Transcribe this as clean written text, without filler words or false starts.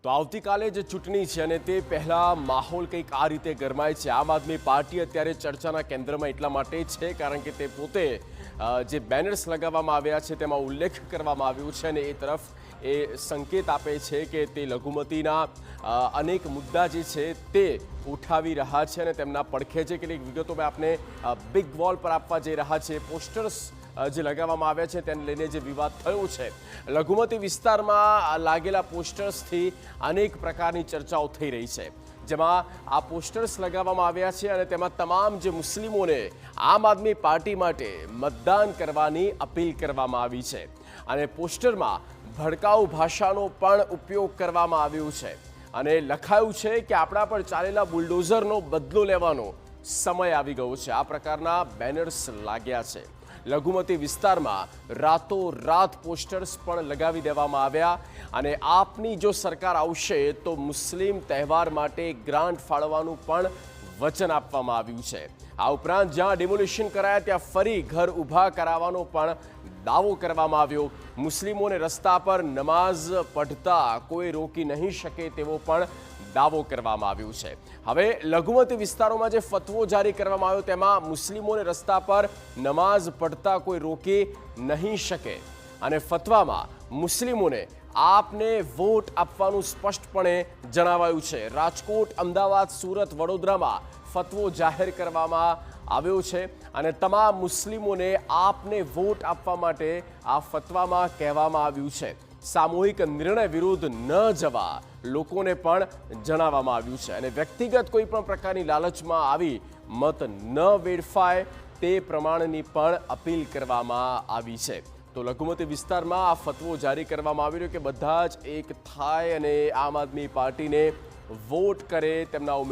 તો આવતીકાલે જે ચૂંટણી છે અને તે પહેલા માહોલ કંઈક આ રીતે ગરમાય છે। આમ આદમી પાર્ટી અત્યારે ચર્ચાના કેન્દ્રમાં એટલા માટે છે કારણ કે તે પોતે જે બેનર્સ લગાવવામાં આવ્યા છે તેમાં ઉલ્લેખ કરવામાં આવ્યો છે અને એ તરફ એ સંકેત આપે છે કે તે લઘુમતીના અનેક મુદ્દા જે છે તે ઉઠાવી રહ્યા છે અને તેમના પડખે છે। કેટલીક વિગતો મેં આપને બિગ વોલ પર આપવા જઈ રહ્યા છે। પોસ્ટર્સ જે લગાવવામાં આવ્યા છે તેને લઈને જે વિવાદ થયો છે, લઘુમતી વિસ્તારમાં લાગેલા પોસ્ટર્સથી અનેક પ્રકારની ચર્ચાઓ થઈ રહી છે, જેમાં આ પોસ્ટર્સ લગાવવામાં આવ્યા છે અને તેમાં તમામ જે મુસ્લિમોને આમ આદમી પાર્ટી માટે મતદાન કરવાની અપીલ કરવામાં આવી છે અને પોસ્ટરમાં ભડકાઉ ભાષાનો પણ ઉપયોગ કરવામાં આવ્યો છે અને લખાયું છે કે આપણા પર ચાલેલા બુલડોઝરનો બદલો લેવાનો સમય આવી ગયો છે। આ પ્રકારના બેનર્સ લાગ્યા છે। લઘુમતી વિસ્તારમાં રાતોરાત પોસ્ટર્સ પણ લગાવી દેવામાં આવ્યા અને આપની જો સરકાર આવશે તો મુસ્લિમ તહેવાર માટે ગ્રાન્ટ ફાળવવાનું પણ વચન આપવામાં આવ્યું છે। આ ઉપરાંત જ્યાં ડિમોલિશન કરાયા ત્યાં ફરી ઘર ઊભા કરાવવાનો પણ દાવો કરવામાં આવ્યો। મુસ્લિમોને રસ્તા પર નમાઝ પઢતા કોઈ રોકી નહીં શકે તેવો પણ દાવો કરવામાં આવ્યો છે। હવે લઘુમતી વિસ્તારોમાં જે ફતવો જારી કરવામાં આવ્યો તેમાં મુસ્લિમોને રસ્તા પર નમાઝ પઢતા કોઈ રોકી નહીં શકે અને ફતવામાં મુસ્લિમોને આપને વોટ આપવાનું સ્પષ્ટપણે જણાવાયું છે। રાજકોટ, અમદાવાદ, સુરત, વડોદરામાં ફતવો જાહેર કરવામાં આવ્યો છે અને તમામ મુસ્લિમોને આપને વોટ આપવા માટે આ ફતવામાં કહેવામાં આવ્યું છે। સામૂહિક નિર્ણય વિરુદ્ધ ન જવા લોકોને પણ જણાવવામાં આવ્યું છે અને વ્યક્તિગત કોઈ પણ પ્રકારની લાલચમાં આવી મત ન વેડફાય તે પ્રમાણેની પણ અપીલ કરવામાં આવી છે। તો લઘુમતી વિસ્તારમાં આ ફતવો જારી કરવામાં આવી રહ્યો કે બધા જ એક થાય અને આમ આદમી પાર્ટીને વોટ કરે, તેમના ઉમેદવાર